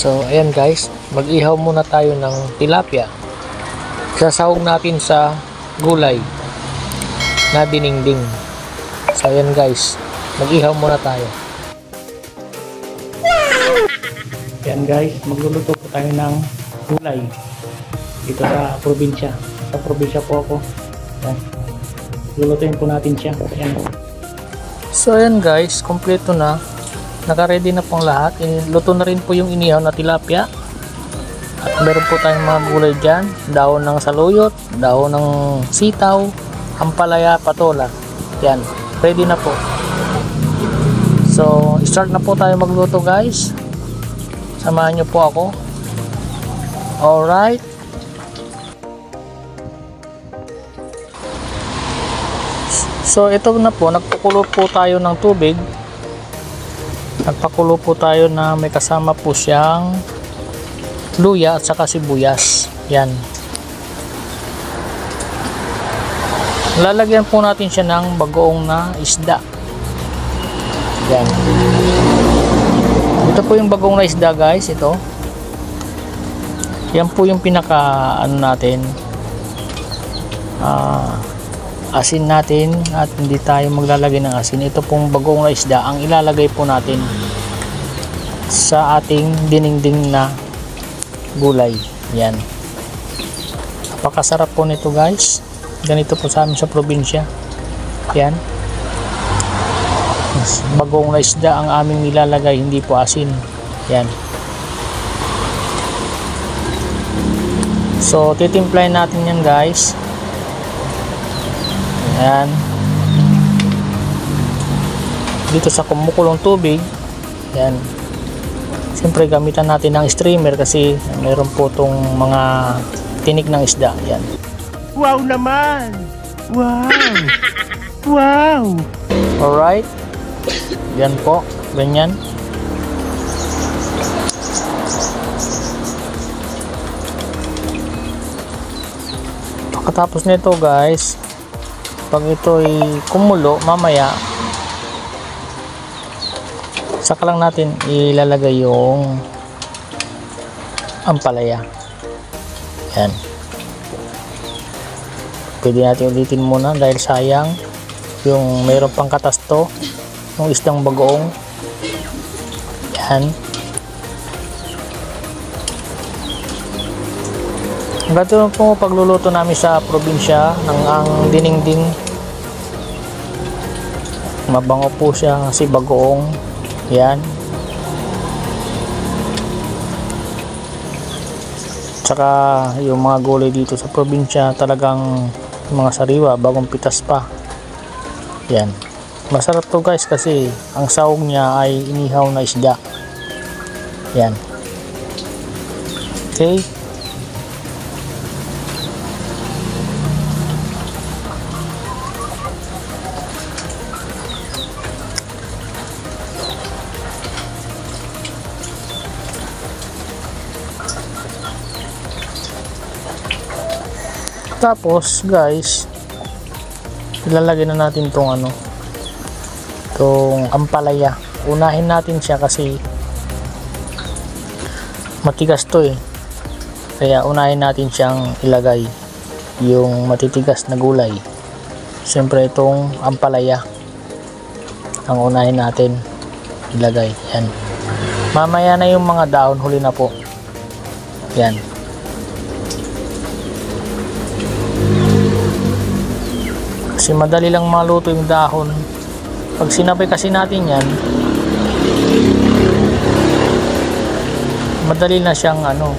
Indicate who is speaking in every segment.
Speaker 1: So ayan guys, mag-ihaw muna tayo ng tilapia. Sasahog natin sa gulay na dinengdeng. So ayan guys, mag-ihaw muna tayo. Ayan guys, magluluto po tayo ng gulay dito sa probinsya. Sa probinsya po ako. Ayan. Lulutuin po natin siya. Ayan. So ayan guys, kompleto na. Naka-ready na pong lahat. Luto na rin po yung inihaw na tilapia. At meron po tayong mga gulay dyan. Dahon ng saluyot, dahon ng sitaw, ampalaya, patola. Yan, ready na po. So, start na po tayo magluto guys. Samahan nyo po ako. Alright. So, ito na po. Nagpakulo po tayo ng tubig. Nagpakulo po tayo na may kasama po siyang luya at saka sibuyas. Yan. Lalagyan po natin siya ng bagoong na isda. Yan. Ito po yung bagoong na isda guys. Ito. Yan po yung pinaka ano natin. Asin natin at hindi tayo maglalagay ng asin. Ito pong bagoong na isda ang ilalagay po natin sa ating dinengdeng na gulay. Yan. Napakasarap po nito guys. Ganito po sa amin sa probinsya. Yan. Bagoong na isda ang aming nilalagay, hindi po asin. Yan. So titimplahin natin yan guys. Ayan. Dito sa kumukulong tubig. Ayan. Siyempre gamitan natin ng streamer kasi meron po itong mga tinik ng isda. Ayan.
Speaker 2: Wow naman! Wow! Wow!
Speaker 1: Alright. Yan po. Ganyan. Pagkatapos nito guys, pag ito ay kumulo mamaya, saka lang natin ilalagay yung ampalaya. Yan. Pwede natin ulitin muna dahil sayang yung mayroon pang katas to ng isdang bagoong. Yan. Ganito po pagluluto namin sa probinsya ng ang dinengdeng. Mabango po siya kasi bagoong. Yan. Tsaka yung mga gulay dito sa probinsya talagang mga sariwa, bagong pitas pa. Yan. Masarap to guys kasi ang sahog niya ay inihaw na isda. Yan. Okay. Tapos guys, ilalagay na natin tong ano, tong ampalaya. Unahin natin siya kasi matigas to eh, kaya unahin natin siyang ilagay yung matitigas na gulay. Siyempre itong ampalaya ang unahin natin ilagay. Yan. Mamaya na yung mga dahon, huli na po. Yan. Kasi madali lang maluto yung dahon. Pag sinabay kasi natin yan, madali na siyang ano,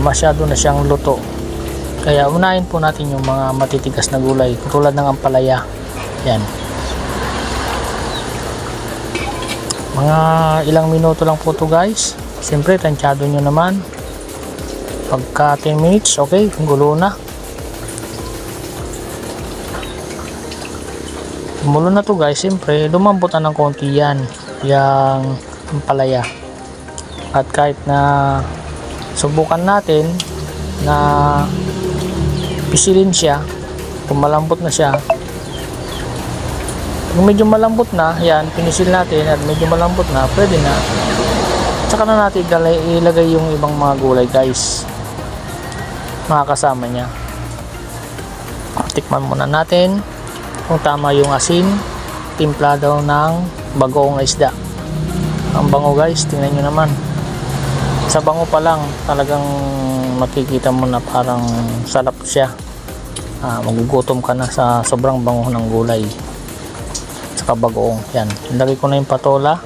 Speaker 1: masyado na siyang luto. Kaya unahin po natin yung mga matitigas na gulay tulad ng ampalaya. Yan. Mga ilang minuto lang po to guys. Siyempre tansyado nyo naman. Pagka 10 minutes, okay, gulo na. Kumulo na to guys, siyempre lumambot na ng konti yan yung ampalaya. At kahit na subukan natin na pisilin siya, kung malambot na siya, kung medyo malambot na yan, pinisil natin at medyo malambot na, pwede na. Saka na natin ilagay yung ibang mga gulay guys, mga kasama niya. Tikman muna natin kung tama yung asin, timpla daw ng bagoong isda. Ang bango guys, tingnan nyo naman. Sa bango pa lang talagang makikita mo na parang sarap siya. Magugutom ka na sa sobrang bango ng gulay saka bagoong. Yan, ilagay ko na yung patola.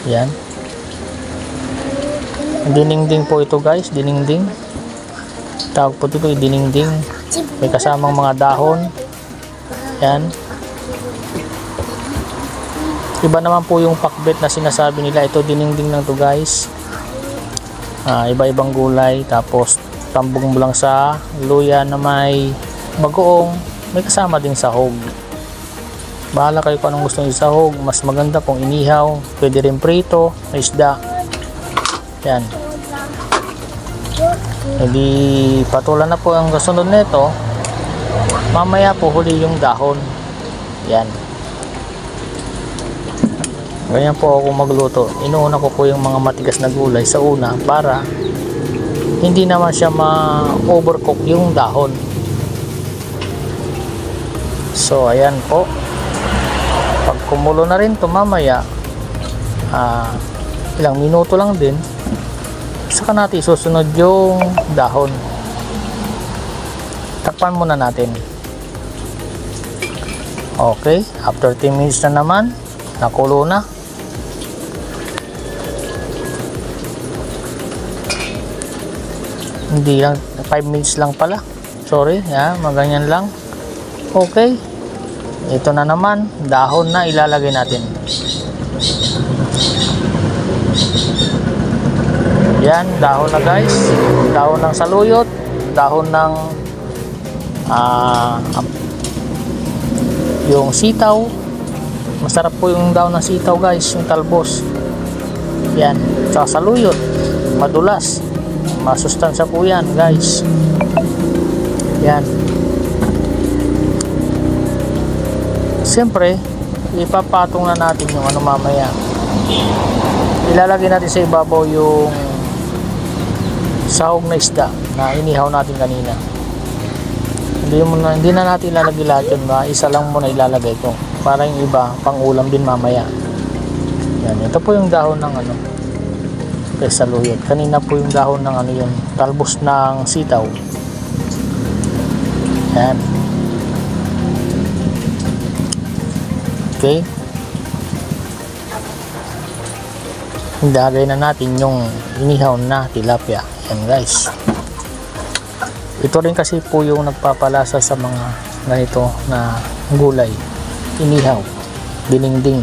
Speaker 1: Yan, dinengdeng po ito guys, dinengdeng, tawag po ito yung dinengdeng, may kasamang mga dahon. Yan, iba naman po yung pakbet na sinasabi nila, ito dinengdeng lang to guys. Iba-ibang gulay, tapos tambong mo lang sa luya na may bagoong, may kasama din sahog. Bahala kayo kung anong gusto nyo sahog. Mas maganda kung inihaw, pwede rin prito, may isda. Yan, hindi patulan na po ang kasunod nito. Mamaya po huli yung dahon. Yan, ganyan po ako magluto. Inuuna ko po yung mga matigas na gulay sa una para hindi naman siya ma-overcook yung dahon. So ayan po, pag kumulo na rin ito mamaya, ilang minuto lang din, saka natin susunod yung dahon. Takpan muna natin. Okay, after 10 minutes na naman, nakulo na. Hindi lang, 5 minutes lang pala, sorry, maganyan lang. Okay, ito na naman, dahon na ilalagay natin. Yan, dahon na guys, dahon ng saluyot, dahon ng yung sitaw. Masarap po yung dahon ng sitaw guys, yung talbos. Yan, saka saluyot, madulas, masustansya po yan guys. Yan, siyempre ipapatong na natin yung ano mamaya. Ilalagay natin sa ibabaw yung sahog na isda na inihaw natin kanina. Hindi na natin ilalagay lahat yun, isa lang muna ilalagay ko para yung iba pang ulam din mamaya. Yan, ito po yung dahon ng ano, saluyot. Kanina po yung dahon ng ano yun, talbos ng sitaw. Yan, okay, ilagay na natin yung inihaw na tilapia. Yan guys, ito rin kasi po yung nagpapalasa sa mga ganito na gulay, inihaw, dinengdeng.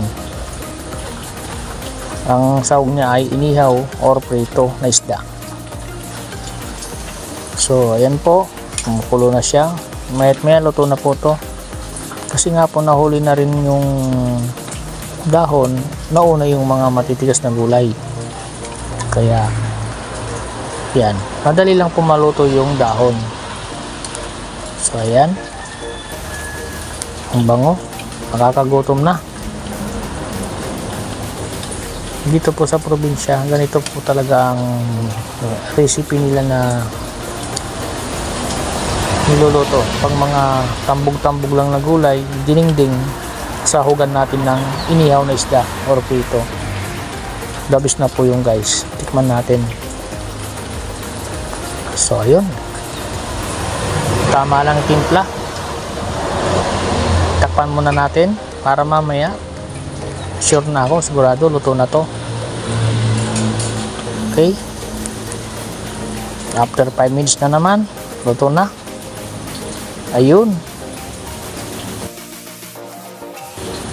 Speaker 1: Ang sahog niya ay inihaw or prito na isda. So ayan po, kumukulo na siya. Mayat-maya luto na po to, kasi nga po nahuli na rin yung dahon, nauna yung mga matitigas na gulay. Kaya yan, madali lang po maluto yung dahon. So ayan, ang bango, makakagutom na. Dito po sa probinsya, ganito po talaga ang recipe nila na niluluto. Pag mga tambog-tambog lang na gulay, dinengdeng, sahugan natin ng inihaw na isda or prito. Dabis na po yung guys, tikman natin. So ayun, tama lang timpla. Takpan muna natin para mamaya sure na ako, sigurado luto na to. Okay, after 5 minutes na naman, luto na. Ayun,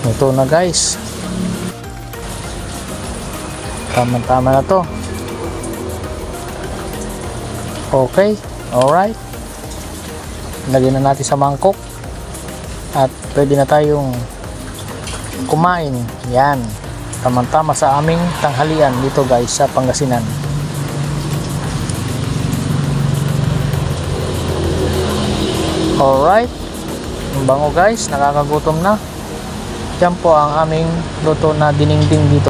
Speaker 1: luto na guys, tama-tama na to. Okay, alright, lagyan na natin sa mangkok at pwede na tayong kumain. Yan, tamang-tama sa aming tanghalian dito guys sa Pangasinan. Alright, ang bango guys, nakakagutom na. Yan po ang aming luto na dinengdeng dito.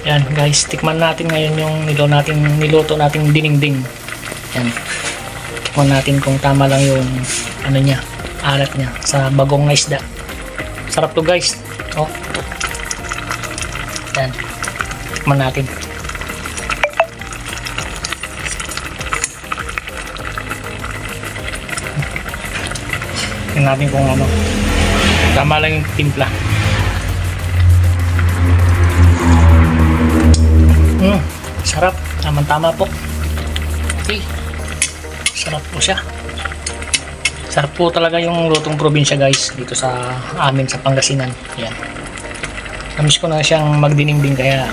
Speaker 1: Yan guys, tikman natin ngayon yung niluto nating dinengdeng. Yan. Tikman natin kung tama lang yung ano niya, alat niya sa bagong na isda. Sarap to guys. Oh. Yan. Tikman natin. Tingnan natin kung ano. Tama lang yung timpla. Sarap. Tama-tama po. Okay. Sarap po siya. Sarap po talaga yung lutong probinsya guys dito sa amin sa Pangasinan. Yan. Namiss ko na siyang magdinengdeng kaya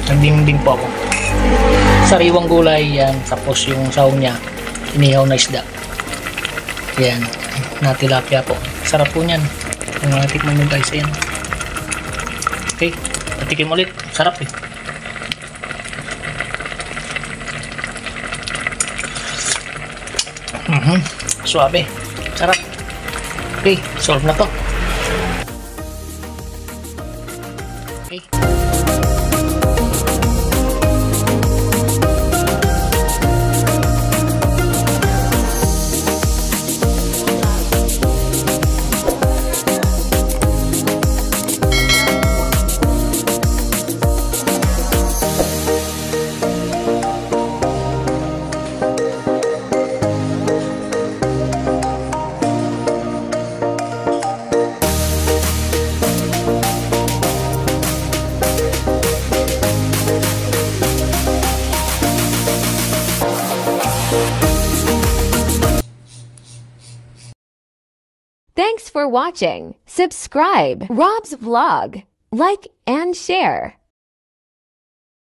Speaker 1: nagdinengdeng po ako. Sariwang gulay yan. Tapos yung sahog niya inihaw na isda. Yan. Na tilapia po. Sarap po niyan. Kung natikman nyo guys, ayan. Okay. Patikim ulit. Sarap eh. Suabe. Sarap. Okay. Solve na to. Okay.
Speaker 3: Thanks for watching. Subscribe Rob's Vlog. Like and share.